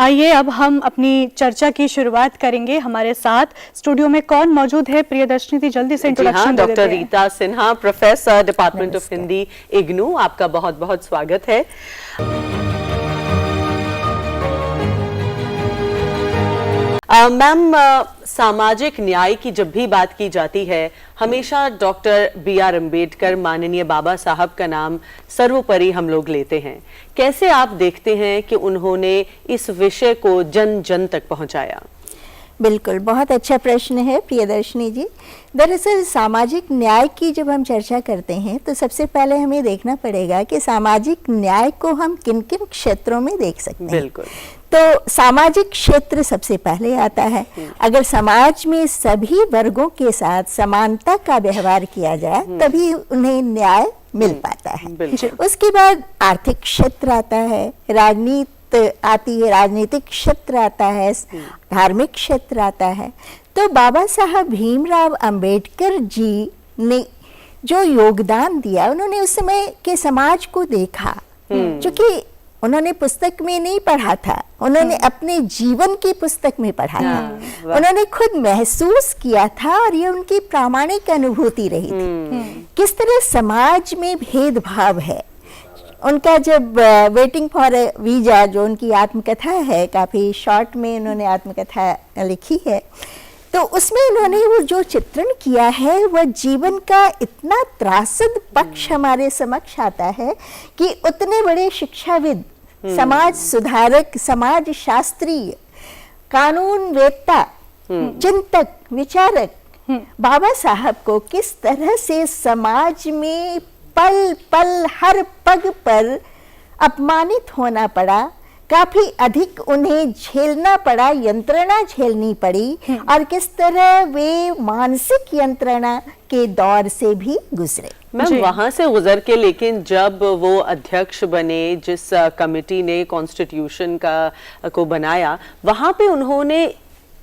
आइए अब हम अपनी चर्चा की शुरुआत करेंगे। हमारे साथ स्टूडियो में कौन मौजूद है? प्रियदर्शनी जी जल्दी से इंट्रोडक्शन दे देते हैं। Doctor Rita Sinha, professor, department of Hindi, IGNOU, आपका बहुत बहुत स्वागत है। मैम, सामाजिक न्याय की जब भी बात की जाती है हमेशा डॉक्टर B.R. अम्बेडकर, माननीय बाबा साहब का नाम सर्वोपरि हम लोग लेते हैं। कैसे आप देखते हैं कि उन्होंने इस विषय को जन जन तक पहुंचाया? बिल्कुल, बहुत अच्छा प्रश्न है प्रियदर्शनी जी। दरअसल सामाजिक न्याय की जब हम चर्चा करते हैं तो सबसे पहले हमें देखना पड़ेगा कि सामाजिक न्याय को हम किन किन क्षेत्रों में देख सकते हैं। बिल्कुल। तो सामाजिक क्षेत्र सबसे पहले आता है। अगर समाज में सभी वर्गों के साथ समानता का व्यवहार किया जाए तभी उन्हें न्याय मिल पाता है। उसके बाद आर्थिक क्षेत्र आता है, राजनीति आती है, राजनीतिक क्षेत्र आता है, धार्मिक क्षेत्र आता है। तो बाबा साहब भीमराव अंबेडकर जी ने जो योगदान दिया, उन्होंने उस समय के समाज को देखा, क्योंकि उन्होंने पुस्तक में नहीं पढ़ा था, उन्होंने अपने जीवन की पुस्तक में पढ़ा था। उन्होंने खुद महसूस किया था और ये उनकी प्रामाणिक अनुभूति रही थी किस तरह समाज में भेदभाव है। उनका जब वेटिंग फॉर वीजा, जो उनकी आत्मकथा है, काफ़ी शॉर्ट में उन्होंने आत्मकथा लिखी है, तो उसमें उन्होंने वो जो चित्रण किया है वह जीवन का इतना त्रासद पक्ष हमारे समक्ष आता है कि उतने बड़े शिक्षाविद, समाज सुधारक, समाज शास्त्री, कानून वेत्ता, चिंतक, विचारक बाबा साहब को किस तरह से समाज में पल पल हर पग पर अपमानित होना पड़ा, काफी अधिक उन्हें झेलना पड़ा, यंत्रणा झेलनी पड़ी, और किस तरह वे मानसिक यंत्रणा के दौर से भी गुजरे। मैम, वहां से गुजर के लेकिन जब वो अध्यक्ष बने, जिस कमेटी ने कॉन्स्टिट्यूशन को बनाया, वहां पे उन्होंने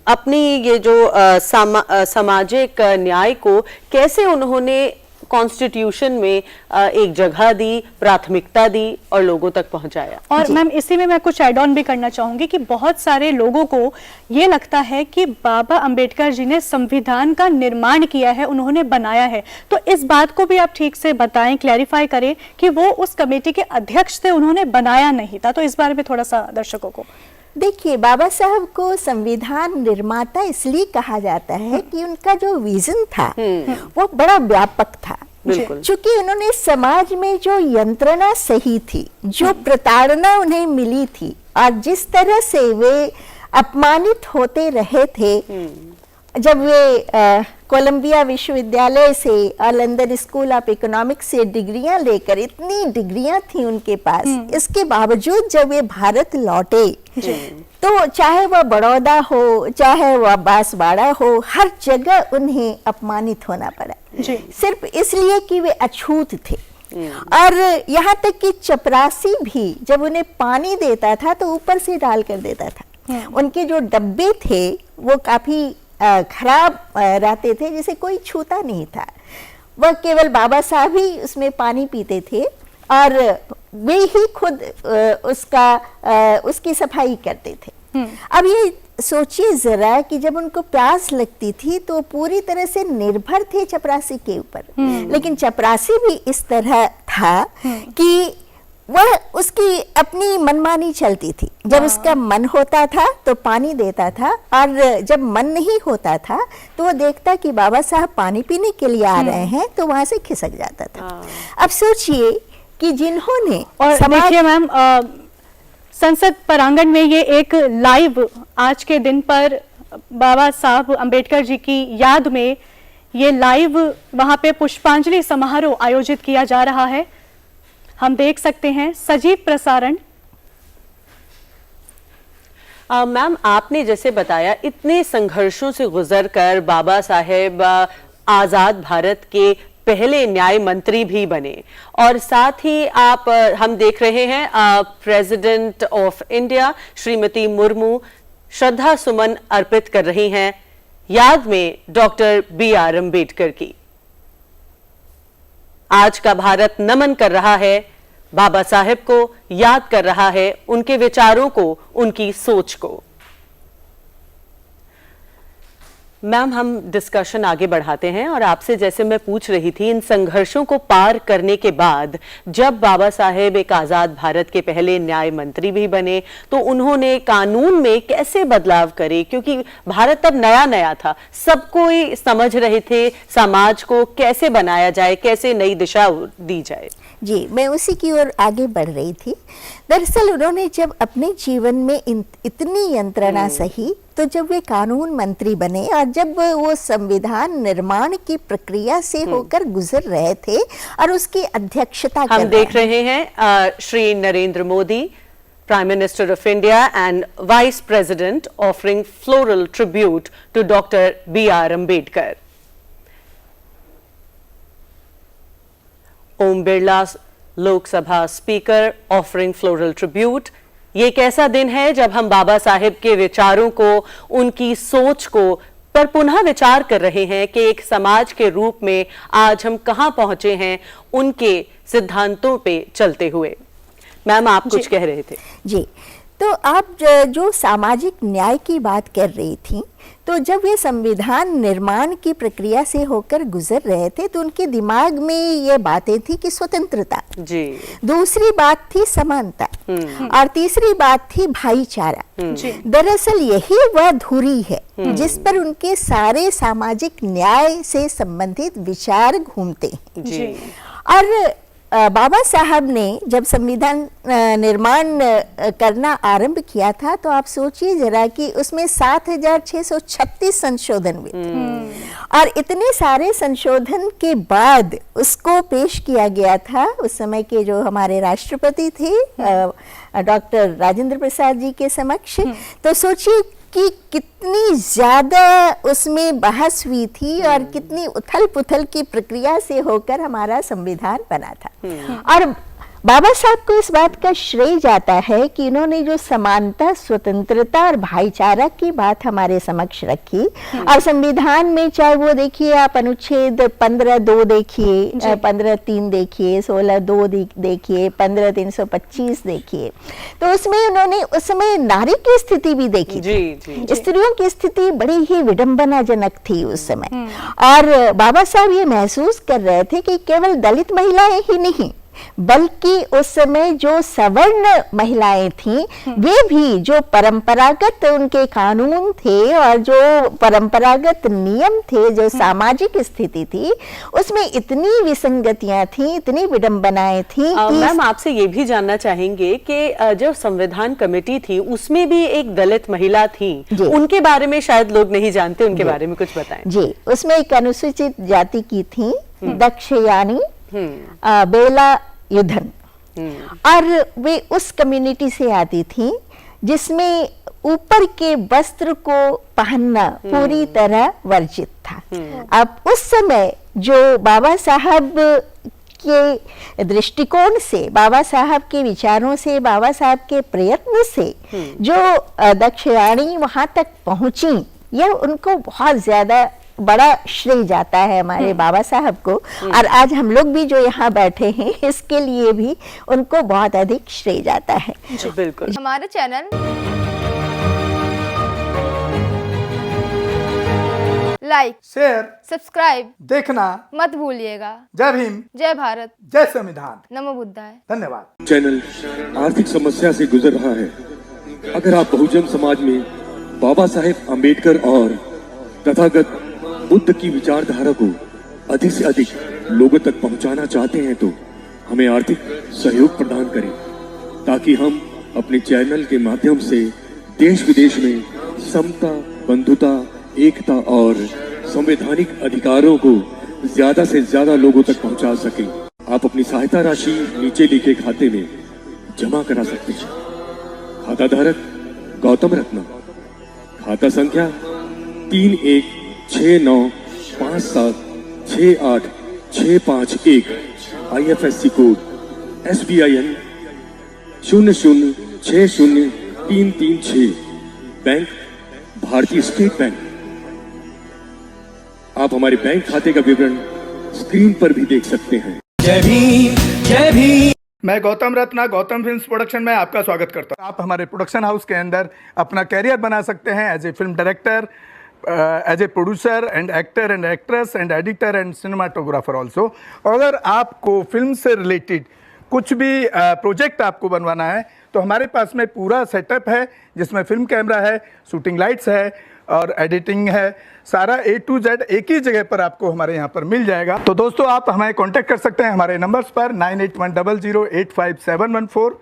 अपनी ये जो सामाजिक न्याय को कैसे उन्होंने कॉन्स्टिट्यूशन में एक जगह दी, प्राथमिकता दी और लोगों तक पहुंचाया। और मैम इसी में मैं कुछ ऐड ऑन भी करना चाहूंगी कि बहुत सारे लोगों को ये लगता है कि बाबा अंबेडकर जी ने संविधान का निर्माण किया है, उन्होंने बनाया है। तो इस बात को भी आप ठीक से बताएं, क्लैरिफाई करें कि वो उस कमेटी के अध्यक्ष थे, उन्होंने बनाया नहीं था। तो इस बारे में थोड़ा सा दर्शकों को देखिए, बाबा साहब को संविधान निर्माता इसलिए कहा जाता है कि उनका जो विजन था वो बड़ा व्यापक था। क्योंकि उन्होंने समाज में जो यंत्रणा सही थी, जो प्रताड़ना उन्हें मिली थी और जिस तरह से वे अपमानित होते रहे थे, जब वे कोलंबिया विश्वविद्यालय से और लंदन स्कूल ऑफ इकोनॉमिक्स से डिग्रियां लेकर, इतनी डिग्रियां थी उनके पास, इसके बावजूद जब वे भारत लौटे तो चाहे वह बड़ौदा हो, चाहे वह बांसवाड़ा हो, हर जगह उन्हें अपमानित होना पड़ा, सिर्फ इसलिए कि वे अछूत थे। और यहाँ तक कि चपरासी भी जब उन्हें पानी देता था तो ऊपर से डाल कर देता था। उनके जो डब्बे थे वो काफी खराब रहते थे, जिसे कोई छूता नहीं था। वह केवल बाबा साहब ही उसमें पानी पीते थे और वे ही खुद उसकी सफाई करते थे। अब ये सोचिए जरा कि जब उनको प्यास लगती थी तो पूरी तरह से निर्भर थे चपरासी के ऊपर, लेकिन चपरासी भी इस तरह था कि वह उसकी अपनी मनमानी चलती थी। जब उसका मन होता था तो पानी देता था, और जब मन नहीं होता था तो वो देखता कि बाबा साहब पानी पीने के लिए आ रहे हैं तो वहां से खिसक जाता था। अब सोचिए कि जिन्होंने, और देखिए मैम, संसद प्रांगण में ये एक लाइव आज के दिन पर बाबा साहब अंबेडकर जी की याद में ये लाइव वहां पे पुष्पांजलि समारोह आयोजित किया जा रहा है। हम देख सकते हैं सजीव प्रसारण। मैम, आपने जैसे बताया इतने संघर्षों से गुजरकर बाबा साहेब आजाद भारत के पहले न्याय मंत्री भी बने, और साथ ही हम देख रहे हैं president of India Shrimati Murmu श्रद्धा सुमन अर्पित कर रही हैं याद में डॉक्टर B.R. अम्बेडकर की। आज का भारत नमन कर रहा है बाबा साहेब को याद कर रहा है, उनके विचारों को, उनकी सोच को। मैम, हम डिस्कशन आगे बढ़ाते हैं और आपसे जैसे मैं पूछ रही थी, इन संघर्षों को पार करने के बाद जब बाबा साहेब एक आजाद भारत के पहले न्याय मंत्री भी बने तो उन्होंने कानून में कैसे बदलाव करे, क्योंकि भारत तब नया नया था, सब कोई समझ रहे थे समाज को कैसे बनाया जाए, कैसे नई दिशा दी जाए। जी, मैं उसी की ओर आगे बढ़ रही थी। दरअसल उन्होंने जब अपने जीवन में इतनी यंत्रणा सही, तो जब वे कानून मंत्री बने और जब वो संविधान निर्माण की प्रक्रिया से होकर गुजर रहे थे और उसकी अध्यक्षता कर हम देख रहे हैं Shri Narendra Modi, Prime Minister of India and Vice President, offering floral tribute to Dr. B.R. Ambedkar. Om Birla, Lok Sabha speaker, offering floral tribute. ये एक ऐसा दिन है जब हम बाबा साहेब के विचारों को, उनकी सोच को पर पुनः विचार कर रहे हैं कि एक समाज के रूप में आज हम कहां पहुंचे हैं, उनके सिद्धांतों पे चलते हुए। मैम, आप कुछ कह रहे थे। जी, तो आप जो सामाजिक न्याय की बात कर रही थी, तो जब ये संविधान निर्माण की प्रक्रिया से होकर गुजर रहे थे तो उनके दिमाग में ये बातें थी कि स्वतंत्रता, जी, दूसरी बात थी समानता और तीसरी बात थी भाईचारा। दरअसल यही वह धुरी है जिस पर उनके सारे सामाजिक न्याय से संबंधित विचार घूमते हैं। जी। और बाबा साहब ने जब संविधान निर्माण करना आरंभ किया था तो आप सोचिए जरा कि उसमें 7,636 संशोधन हुए और इतने सारे संशोधन के बाद उसको पेश किया गया था उस समय के जो हमारे राष्ट्रपति थे डॉक्टर राजेंद्र प्रसाद जी के समक्ष। तो सोचिए कि कितनी ज्यादा उसमें बहस हुई थी और कितनी उथल पुथल की प्रक्रिया से होकर हमारा संविधान बना था। और बाबा साहब को इस बात का श्रेय जाता है कि इन्होंने जो समानता, स्वतंत्रता और भाईचारा की बात हमारे समक्ष रखी और संविधान में चाहे वो देखिए आप अनुच्छेद 15(2) देखिए, 15(3) देखिए, 16(2) देखिए, 15(325) देखिए, तो उसमें उन्होंने उस समय नारी की स्थिति भी देखी थी। स्त्रियों की स्थिति बड़ी ही विडंबनाजनक थी उस समय और बाबा साहब ये महसूस कर रहे थे कि केवल दलित महिलाएं ही नहीं बल्कि उस समय जो सवर्ण महिलाएं थीं वे भी जो परंपरागत उनके कानून थे और जो परंपरागत नियम थे, जो सामाजिक स्थिति थी, उसमें इतनी विसंगतियां थी, इतनी विडंबनाएं थी। मैम, आपसे ये भी जानना चाहेंगे कि जो संविधान कमेटी थी उसमें भी एक दलित महिला थी, उनके बारे में शायद लोग नहीं जानते, उनके बारे में कुछ बताएं। जी, उसमें एक अनुसूचित जाति की थी दक्षयानी बेला युधन और वे उस कम्युनिटी से आती थी जिसमें ऊपर के वस्त्र को पहनना पूरी तरह वर्जित था। अब उस समय जो बाबा साहब के दृष्टिकोण से, बाबा साहब के विचारों से, बाबा साहब के प्रयत्न से जो दक्षयाणी वहां तक पहुंची, यह उनको बहुत ज्यादा बड़ा श्रेय जाता है हमारे बाबा साहब को। और आज हम लोग भी जो यहाँ बैठे हैं इसके लिए भी उनको बहुत अधिक श्रेय जाता है। जी बिल्कुल। हमारे चैनल लाइक, शेयर, सब्सक्राइब देखना मत भूलिएगा। जय भीम, जय भारत, जय संविधान, नमो बुद्धाय। धन्यवाद। चैनल आर्थिक समस्या से गुजर रहा है। अगर आप बहुजन समाज में बाबा साहेब अम्बेडकर और तथागत बुद्ध की विचारधारा को अधिक से अधिक लोगों तक पहुंचाना चाहते हैं तो हमें आर्थिक सहयोग प्रदान करें ताकि हम अपने चैनल के माध्यम से देश विदेश में समता, बंधुता, एकता और संवैधानिक अधिकारों को ज्यादा से ज्यादा लोगों तक पहुंचा सकें। आप अपनी सहायता राशि नीचे लिखे खाते में जमा करा सकते हैं। खाता धारक गौतम रत्ना, खाता संख्या 316957686551, IFSC कोड SBIN 0060336, बैंक भारतीय स्टेट बैंक। आप हमारे बैंक खाते का विवरण स्क्रीन पर भी देख सकते हैं। जय भीम, जय भीम। मैं गौतम रत्ना गौतम फिल्म्स प्रोडक्शन में आपका स्वागत करता हूँ। आप हमारे प्रोडक्शन हाउस के अंदर अपना कैरियर बना सकते हैं as a film director, as a producer and actor and actress and editor and cinematographer also. अगर आपको फिल्म से रिलेटेड कुछ भी प्रोजेक्ट आपको बनवाना है तो हमारे पास में पूरा सेटअप है, जिसमें फिल्म कैमरा है, शूटिंग लाइट्स है और एडिटिंग है। सारा A to Z एक ही जगह पर आपको हमारे यहाँ पर मिल जाएगा। तो दोस्तों, आप हमें कांटेक्ट कर सकते हैं हमारे नंबर्स पर 9810085714।